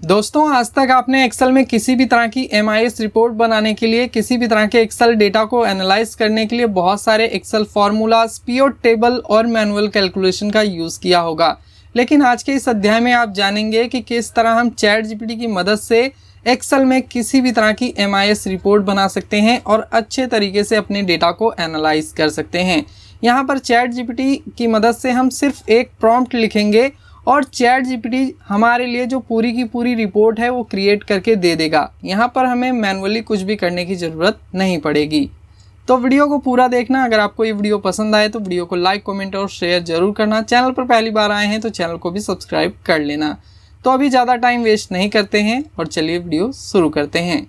दोस्तों, आज तक आपने एक्सेल में किसी भी तरह की MIS रिपोर्ट बनाने के लिए, किसी भी तरह के एक्सेल डेटा को एनालाइज करने के लिए बहुत सारे एक्सेल फार्मूलाज, पिवट टेबल और मैनुअल कैलकुलेशन का यूज़ किया होगा। लेकिन आज के इस अध्याय में आप जानेंगे कि किस तरह हम चैट जीपीटी की मदद से एक्सेल में किसी भी तरह की MIS रिपोर्ट बना सकते हैं और अच्छे तरीके से अपने डेटा को एनालाइज कर सकते हैं। यहाँ पर चैट जीपीटी की मदद से हम सिर्फ एक प्रॉम्प्ट लिखेंगे और चैट जीपीटी हमारे लिए जो पूरी की पूरी रिपोर्ट है वो क्रिएट करके दे देगा। यहाँ पर हमें मैनुअली कुछ भी करने की ज़रूरत नहीं पड़ेगी। तो वीडियो को पूरा देखना। अगर आपको ये वीडियो पसंद आए तो वीडियो को लाइक, कमेंट और शेयर जरूर करना। चैनल पर पहली बार आए हैं तो चैनल को भी सब्सक्राइब कर लेना। तो अभी ज़्यादा टाइम वेस्ट नहीं करते हैं और चलिए वीडियो शुरू करते हैं।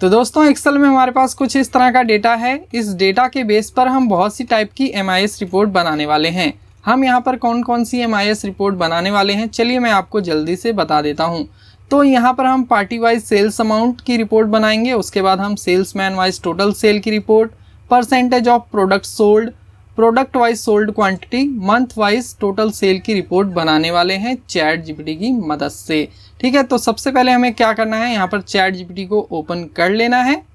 तो दोस्तों, एक्सेल में हमारे पास कुछ इस तरह का डेटा है। इस डेटा के बेस पर हम बहुत सी टाइप की MIS रिपोर्ट बनाने वाले हैं। हम यहाँ पर कौन कौन सी MIS रिपोर्ट बनाने वाले हैं, चलिए मैं आपको जल्दी से बता देता हूँ। तो यहाँ पर हम पार्टी वाइज सेल्स अमाउंट की रिपोर्ट बनाएंगे। उसके बाद हम सेल्समैन वाइज टोटल सेल की report, percentage of product sold, product wise sold quantity, month wise total sale की रिपोर्ट बनाने वाले हैं चैट जीपीटी की मदद से। ठीक है, तो सबसे पहले हमें क्या करना है, यहाँ पर चैट जीपीटी को ओपन कर लेना है।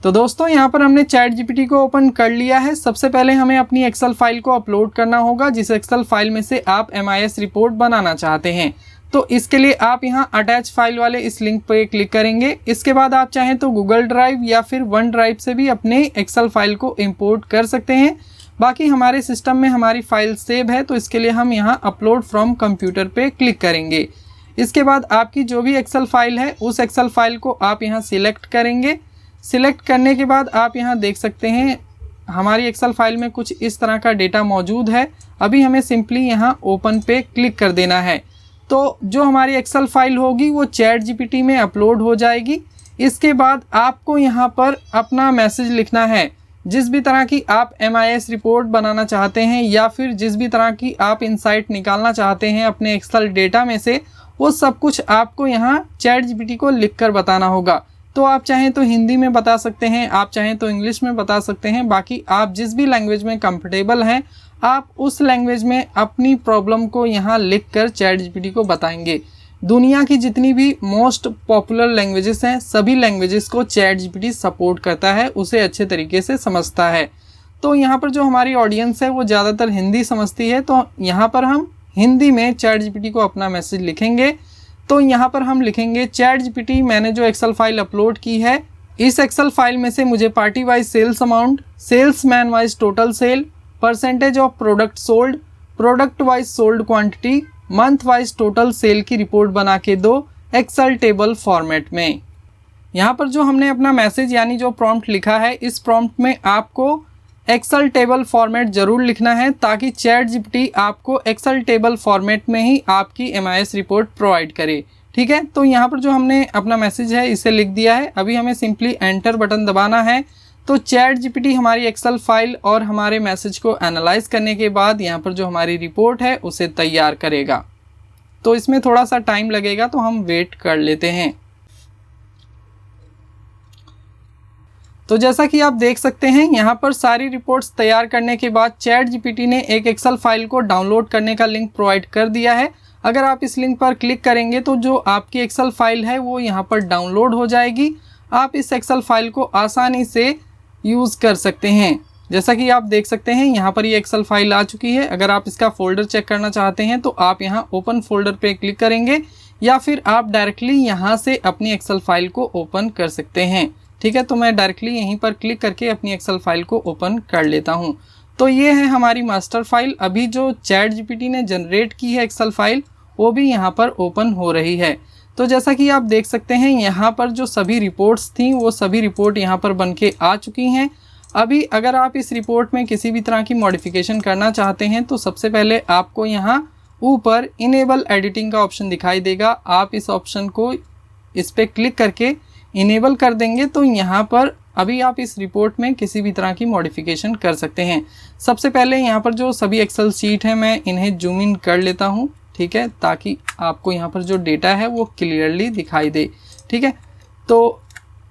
तो दोस्तों, यहाँ पर हमने चैट जीपीटी को ओपन कर लिया है। सबसे पहले हमें अपनी एक्सेल फाइल को अपलोड करना होगा, जिस एक्सेल फाइल में से आप MIS रिपोर्ट बनाना चाहते हैं। तो इसके लिए आप यहाँ अटैच फाइल वाले इस लिंक पर क्लिक करेंगे। इसके बाद आप चाहें तो गूगल ड्राइव या फिर वन ड्राइव से भी अपने एक्सेल फाइल को इंपोर्ट कर सकते हैं। बाकी हमारे सिस्टम में हमारी फाइल सेव है, तो इसके लिए हम यहाँ अपलोड फ्रॉम कंप्यूटर पे क्लिक करेंगे। इसके बाद आपकी जो भी एक्सेल फाइल है उस एक्सेल फाइल को आप यहाँ सिलेक्ट करेंगे। सिलेक्ट करने के बाद आप यहाँ देख सकते हैं हमारी एक्सेल फाइल में कुछ इस तरह का डेटा मौजूद है। अभी हमें सिंपली यहाँ ओपन पे क्लिक कर देना है। तो जो हमारी एक्सेल फाइल होगी वो चैट जीपीटी में अपलोड हो जाएगी। इसके बाद आपको यहाँ पर अपना मैसेज लिखना है। जिस भी तरह की आप MIS रिपोर्ट बनाना चाहते हैं या फिर जिस भी तरह की आप इनसाइट निकालना चाहते हैं अपने एक्सेल डेटा में से, वो सब कुछ आपको यहाँ चैट जीपीटी को लिख कर बताना होगा। तो आप चाहें तो हिंदी में बता सकते हैं, आप चाहें तो इंग्लिश में बता सकते हैं। बाकी आप जिस भी लैंग्वेज में कंफर्टेबल हैं आप उस लैंग्वेज में अपनी प्रॉब्लम को यहाँ लिख कर चैट जीपीटी को बताएंगे। दुनिया की जितनी भी मोस्ट पॉपुलर लैंग्वेजेस हैं सभी लैंग्वेजेस को चैट जीपीटी सपोर्ट करता है, उसे अच्छे तरीके से समझता है। तो यहाँ पर जो हमारी ऑडियंस है वो ज़्यादातर हिंदी समझती है, तो यहाँ पर हम हिंदी में चैट जीपीटी को अपना मैसेज लिखेंगे। तो यहाँ पर हम लिखेंगे, चैट जीपीटी मैंने जो एक्सेल फाइल अपलोड की है इस एक्सेल फाइल में से मुझे party wise sales amount, salesman wise total sale, percentage of product sold, product wise sold quantity, month wise total sale की रिपोर्ट बना के दो एक्सेल टेबल फॉर्मेट में। यहाँ पर जो हमने अपना मैसेज यानी जो प्रॉम्प्ट लिखा है इस प्रॉम्प्ट में आपको एक्सेल टेबल फॉर्मेट ज़रूर लिखना है, ताकि चैट जीपीटी आपको एक्सेल टेबल फॉर्मेट में ही आपकी MIS रिपोर्ट प्रोवाइड करे। ठीक है, तो यहाँ पर जो हमने अपना मैसेज है इसे लिख दिया है। अभी हमें सिंपली एंटर बटन दबाना है। तो चैट जीपीटी हमारी एक्सेल फाइल और हमारे मैसेज को एनालाइज करने के बाद यहाँ पर जो हमारी रिपोर्ट है उसे तैयार करेगा। तो इसमें थोड़ा सा टाइम लगेगा, तो हम वेट कर लेते हैं। तो जैसा कि आप देख सकते हैं यहाँ पर सारी रिपोर्ट्स तैयार करने के बाद चैट जीपीटी ने एक एक्सेल फाइल को डाउनलोड करने का लिंक प्रोवाइड कर दिया है। अगर आप इस लिंक पर क्लिक करेंगे तो जो आपकी एक्सेल फाइल है वो यहाँ पर डाउनलोड हो जाएगी। आप इस एक्सेल फाइल को आसानी से यूज़ कर सकते हैं। जैसा कि आप देख सकते हैं यहाँ पर ये एक्सेल फाइल आ चुकी है। अगर आप इसका फोल्डर चेक करना चाहते हैं तो आप यहाँ ओपन फोल्डर पे क्लिक करेंगे या फिर आप डायरेक्टली यहाँ से अपनी एक्सेल फाइल को ओपन कर सकते हैं। ठीक है, तो मैं डायरेक्टली यहीं पर क्लिक करके अपनी एक्सेल फाइल को ओपन कर लेता हूँ। तो ये है हमारी मास्टर फाइल। अभी जो चैट जीपीटी ने जनरेट की है एक्सेल फाइल वो भी यहाँ पर ओपन हो रही है। तो जैसा कि आप देख सकते हैं यहाँ पर जो सभी रिपोर्ट्स थी वो सभी रिपोर्ट यहाँ पर बन के आ चुकी हैं। अभी अगर आप इस रिपोर्ट में किसी भी तरह की मॉडिफिकेशन करना चाहते हैं तो सबसे पहले आपको यहाँ ऊपर इनेबल एडिटिंग का ऑप्शन दिखाई देगा। आप इस ऑप्शन को इस पर क्लिक करके इनेबल कर देंगे तो यहाँ पर अभी आप इस रिपोर्ट में किसी भी तरह की मॉडिफिकेशन कर सकते हैं। सबसे पहले यहाँ पर जो सभी एक्सेल शीट है मैं इन्हें जूम इन कर लेता हूँ। ठीक है, ताकि आपको यहाँ पर जो डेटा है वो क्लियरली दिखाई दे। ठीक है, तो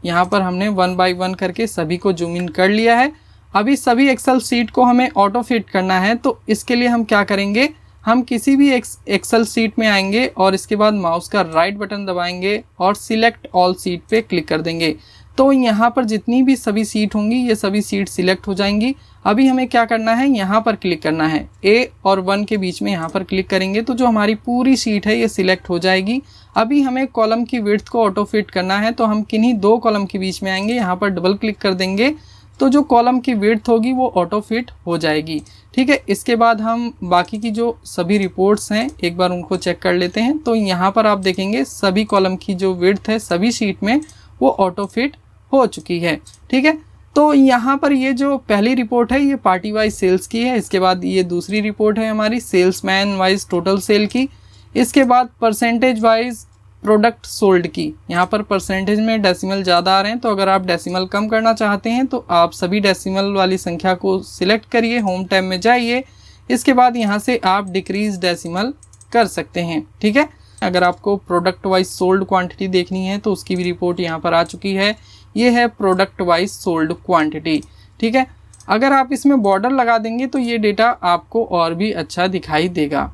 यहाँ पर हमने 1 बाय 1 करके सभी को जूम इन कर लिया है। अभी सभी एक्सेल शीट को हमें ऑटो फिट करना है, तो इसके लिए हम क्या करेंगे, हम किसी भी एक्सेल सीट में आएंगे और इसके बाद माउस का राइट बटन दबाएंगे और सिलेक्ट ऑल सीट पे क्लिक कर देंगे। तो यहाँ पर जितनी भी सभी सीट होंगी ये सभी सीट सिलेक्ट हो जाएंगी। अभी हमें क्या करना है, यहाँ पर क्लिक करना है, A और 1 के बीच में यहाँ पर क्लिक करेंगे तो जो हमारी पूरी सीट है ये सिलेक्ट हो जाएगी। अभी हमें कॉलम की विड्थ को ऑटो फिट करना है, तो हम किन्हीं 2 कॉलम के बीच में आएंगे, यहाँ पर डबल क्लिक कर देंगे तो जो कॉलम की विड्थ होगी वो ऑटो फिट हो जाएगी। ठीक है, इसके बाद हम बाकी की जो सभी रिपोर्ट्स हैं एक बार उनको चेक कर लेते हैं। तो यहाँ पर आप देखेंगे सभी कॉलम की जो विड्थ है सभी शीट में वो ऑटो फिट हो चुकी है। ठीक है, तो यहाँ पर ये जो पहली रिपोर्ट है ये पार्टी वाइज सेल्स की है। इसके बाद ये दूसरी रिपोर्ट है हमारी सेल्समैन वाइज टोटल सेल की। इसके बाद परसेंटेज वाइज प्रोडक्ट सोल्ड की। यहाँ पर परसेंटेज में डेसिमल ज़्यादा आ रहे हैं, तो अगर आप डेसिमल कम करना चाहते हैं तो आप सभी डेसिमल वाली संख्या को सिलेक्ट करिए, होम टैब में जाइए। इसके बाद यहाँ से आप डिक्रीज डेसिमल कर सकते हैं। ठीक है, अगर आपको प्रोडक्ट वाइज सोल्ड क्वांटिटी देखनी है तो उसकी भी रिपोर्ट यहाँ पर आ चुकी है। ये है प्रोडक्ट वाइज सोल्ड क्वांटिटी। ठीक है, अगर आप इसमें बॉर्डर लगा देंगे तो ये डेटा आपको और भी अच्छा दिखाई देगा।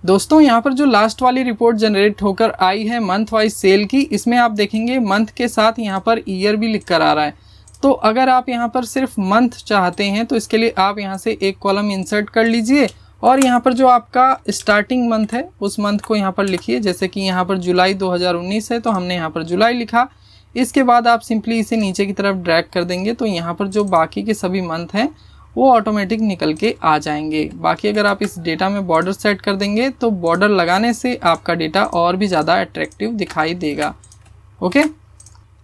दोस्तों यहाँ पर जो लास्ट वाली रिपोर्ट जनरेट होकर आई है मंथ वाइज सेल की, इसमें आप देखेंगे मंथ के साथ यहाँ पर ईयर भी लिख कर आ रहा है। तो अगर आप यहाँ पर सिर्फ मंथ चाहते हैं तो इसके लिए आप यहाँ से एक कॉलम इंसर्ट कर लीजिए और यहाँ पर जो आपका स्टार्टिंग मंथ है उस मंथ को यहाँ पर लिखिए। जैसे कि यहाँ पर जुलाई 2019 है तो हमने यहाँ पर जुलाई लिखा। इसके बाद आप सिंपली इसे नीचे की तरफ ड्रैग कर देंगे तो यहाँ पर जो बाकी के सभी मंथ हैं वो ऑटोमेटिक निकल के आ जाएंगे। बाकी अगर आप इस डेटा में बॉर्डर सेट कर देंगे तो बॉर्डर लगाने से आपका डेटा और भी ज़्यादा अट्रैक्टिव दिखाई देगा। ओके,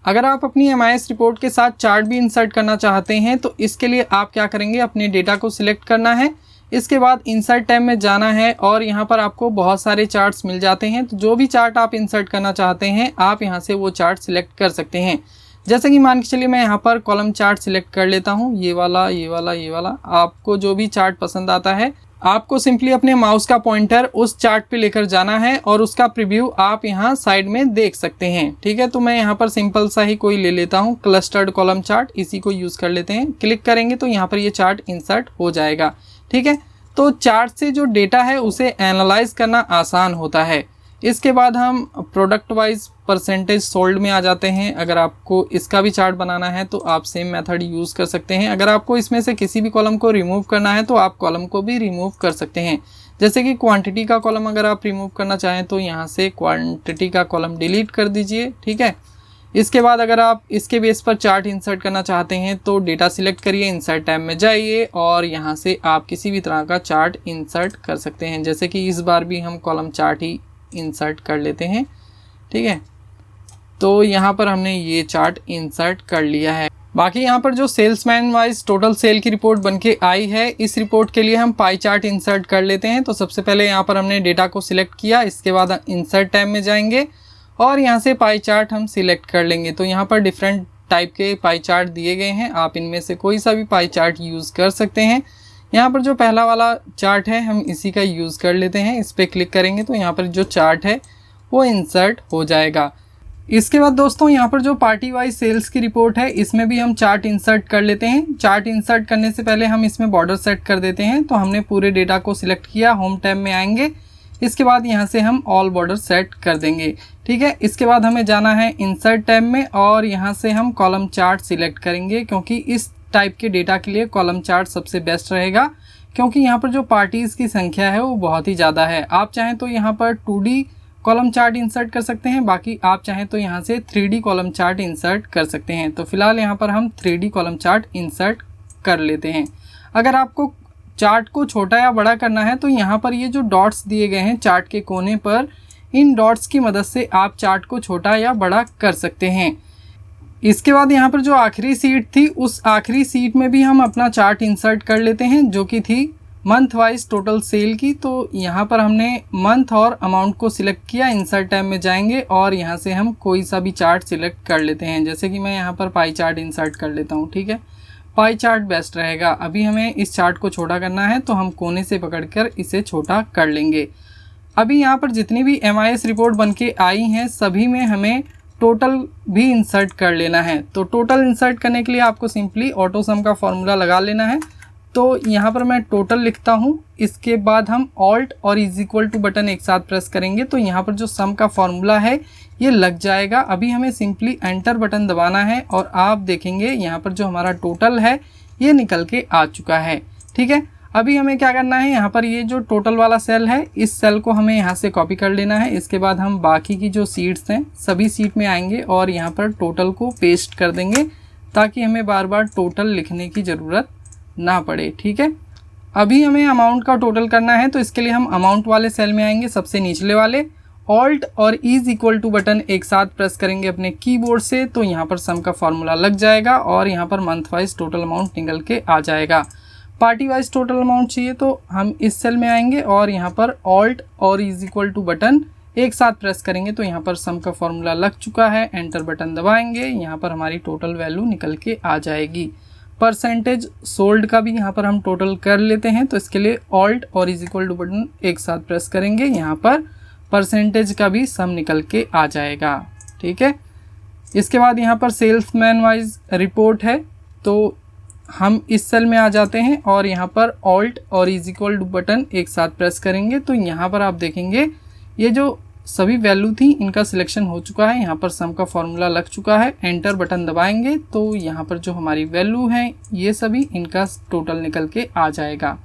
अगर आप अपनी MIS रिपोर्ट के साथ चार्ट भी इंसर्ट करना चाहते हैं तो इसके लिए आप क्या करेंगे, अपने डेटा को सिलेक्ट करना है। इसके बाद इंसर्ट टैब में जाना है और यहाँ पर आपको बहुत सारे चार्ट्स मिल जाते हैं। तो जो भी चार्ट आप इंसर्ट करना चाहते हैं आप यहाँ से वो चार्ट सिलेक्ट कर सकते हैं। जैसे कि मान के चलिए मैं यहाँ पर कॉलम चार्ट सिलेक्ट कर लेता हूँ, ये वाला, ये वाला, ये वाला। आपको जो भी चार्ट पसंद आता है आपको सिंपली अपने माउस का पॉइंटर उस चार्ट पे लेकर जाना है और उसका प्रीव्यू आप यहाँ साइड में देख सकते हैं। ठीक है, तो मैं यहाँ पर सिंपल सा ही कोई ले लेता हूँ, क्लस्टर्ड कॉलम चार्ट, इसी को यूज़ कर लेते हैं। क्लिक करेंगे तो यहाँ पर ये चार्ट इंसर्ट हो जाएगा। ठीक है, तो चार्ट से जो डेटा है उसे एनालाइज करना आसान होता है। इसके बाद हम प्रोडक्ट वाइज परसेंटेज सोल्ड में आ जाते हैं। अगर आपको इसका भी चार्ट बनाना है तो आप सेम मेथड यूज़ कर सकते हैं। अगर आपको इसमें से किसी भी कॉलम को रिमूव करना है तो आप कॉलम को भी रिमूव कर सकते हैं। जैसे कि क्वांटिटी का कॉलम अगर आप रिमूव करना चाहें तो यहाँ से क्वांटिटी का कॉलम डिलीट कर दीजिए। ठीक है, इसके बाद अगर आप इसके बेस पर चार्ट इंसर्ट करना चाहते हैं तो डेटा सिलेक्ट करिए, इंसर्ट टैब में जाइए और यहाँ से आप किसी भी तरह का चार्ट इंसर्ट कर सकते हैं। जैसे कि इस बार भी हम कॉलम चार्ट ही इंसर्ट कर लेते हैं। ठीक है, तो यहाँ पर हमने ये चार्ट इंसर्ट कर लिया है। बाकी यहाँ पर जो सेल्समैन वाइज टोटल सेल की रिपोर्ट बनके आई है, इस रिपोर्ट के लिए हम पाई चार्ट इंसर्ट कर लेते हैं। तो सबसे पहले यहाँ पर हमने डेटा को सिलेक्ट किया, इसके बाद इंसर्ट टैब में जाएंगे और यहाँ से पाई चार्ट हम सिलेक्ट कर लेंगे। तो यहाँ पर डिफरेंट टाइप के पाई चार्ट दिए गए हैं, आप इनमें से कोई सा भी पाई चार्ट यूज़ कर सकते हैं। यहाँ पर जो पहला वाला चार्ट है हम इसी का यूज़ कर लेते हैं। इस पर क्लिक करेंगे तो यहाँ पर जो चार्ट है वो इंसर्ट हो जाएगा। इसके बाद दोस्तों यहाँ पर जो पार्टी वाइज सेल्स की रिपोर्ट है इसमें भी हम चार्ट इंसर्ट कर लेते हैं। चार्ट इंसर्ट करने से पहले हम इसमें बॉर्डर सेट कर देते हैं। तो हमने पूरे डेटा को सिलेक्ट किया, होम टैब में आएंगे, इसके बाद यहाँ से हम ऑल बॉर्डर सेट कर देंगे। ठीक है, इसके बाद हमें जाना है इंसर्ट टैब में और यहाँ से हम कॉलम चार्ट सिलेक्ट करेंगे, क्योंकि इस टाइप के डेटा के लिए कॉलम चार्ट सबसे बेस्ट रहेगा, क्योंकि यहाँ पर जो पार्टीज़ की संख्या है वो बहुत ही ज़्यादा है। आप चाहें तो यहाँ पर 2D कॉलम चार्ट इंसर्ट कर सकते हैं, बाकी आप चाहें तो यहाँ से 3D कॉलम चार्ट इंसर्ट कर सकते हैं। तो फिलहाल यहाँ पर हम 3D कॉलम चार्ट इंसर्ट कर लेते हैं। अगर आपको चार्ट को छोटा या बड़ा करना है तो यहाँ पर ये जो डॉट्स दिए गए हैं चार्ट के कोने पर, इन डॉट्स की मदद से आप चार्ट को छोटा या बड़ा कर सकते हैं। इसके बाद यहाँ पर जो आखिरी सीट थी उस आखिरी सीट में भी हम अपना चार्ट इंसर्ट कर लेते हैं, जो कि थी मंथ वाइज टोटल सेल की। तो यहाँ पर हमने मंथ और अमाउंट को सिलेक्ट किया, इंसर्ट टैब में जाएंगे और यहाँ से हम कोई सा भी चार्ट सिलेक्ट कर लेते हैं। जैसे कि मैं यहाँ पर पाई चार्ट इंसर्ट कर लेता हूँ। ठीक है, पाई चार्ट बेस्ट रहेगा। अभी हमें इस चार्ट को छोटा करना है तो हम कोने से पकड़कर इसे छोटा कर लेंगे। अभी यहाँ पर जितनी भी MIS रिपोर्ट बनके आई हैं सभी में हमें टोटल भी इंसर्ट कर लेना है। तो टोटल इंसर्ट करने के लिए आपको सिंपली ऑटो सम का फॉर्मूला लगा लेना है। तो यहाँ पर मैं टोटल लिखता हूँ, इसके बाद हम ऑल्ट और इज इक्वल टू बटन एक साथ प्रेस करेंगे तो यहाँ पर जो सम का फॉर्मूला है ये लग जाएगा। अभी हमें सिंपली एंटर बटन दबाना है और आप देखेंगे यहाँ पर जो हमारा टोटल है ये निकल के आ चुका है। ठीक है, अभी हमें क्या करना है, यहाँ पर ये जो टोटल वाला सेल है इस सेल को हमें यहाँ से कॉपी कर लेना है। इसके बाद हम बाकी की जो सीट्स हैं सभी सीट में आएंगे और यहाँ पर टोटल को पेस्ट कर देंगे ताकि हमें बार बार टोटल लिखने की ज़रूरत ना पड़े। ठीक है, अभी हमें अमाउंट का टोटल करना है तो इसके लिए हम अमाउंट वाले सेल में आएंगे, सबसे निचले वाले, ऑल्ट और इज इक्वल टू बटन एक साथ प्रेस करेंगे अपने कीबोर्ड से तो यहाँ पर सम का फॉर्मूला लग जाएगा और यहाँ per month wise total amount निकल के आ जाएगा। पार्टी वाइज टोटल अमाउंट चाहिए तो हम इस सेल में आएंगे और यहाँ पर ऑल्ट और इज इक्वल टू बटन एक साथ प्रेस करेंगे तो यहाँ पर सम का फॉर्मूला लग चुका है। एंटर बटन दबाएंगे, यहाँ पर हमारी टोटल वैल्यू निकल के आ जाएगी। परसेंटेज सोल्ड का भी यहाँ पर हम टोटल कर लेते हैं तो इसके लिए ऑल्ट और इज इक्वल टू बटन एक साथ प्रेस करेंगे, यहाँ पर परसेंटेज का भी सम निकल के आ जाएगा। ठीक है, इसके बाद यहाँ पर सेल्समैन वाइज रिपोर्ट है तो हम इस सेल में आ जाते हैं और यहाँ पर ऑल्ट और इज इक्वल टू बटन एक साथ प्रेस करेंगे तो यहाँ पर आप देखेंगे ये जो सभी वैल्यू थी इनका सिलेक्शन हो चुका है, यहाँ पर सम का फॉर्मूला लग चुका है। एंटर बटन दबाएंगे तो यहाँ पर जो हमारी वैल्यू है ये सभी इनका टोटल निकल के आ जाएगा।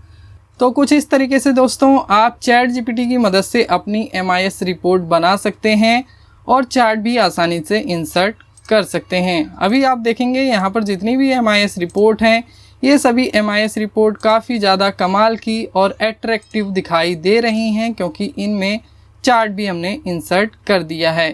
तो कुछ इस तरीके से दोस्तों आप चैट जीपीटी की मदद से अपनी MIS रिपोर्ट बना सकते हैं और चार्ट भी आसानी से इंसर्ट कर सकते हैं। अभी आप देखेंगे यहाँ पर जितनी भी MIS रिपोर्ट हैं ये सभी MIS रिपोर्ट काफ़ी ज़्यादा कमाल की और एट्रैक्टिव दिखाई दे रही हैं क्योंकि इनमें चार्ट भी हमने इंसर्ट कर दिया है।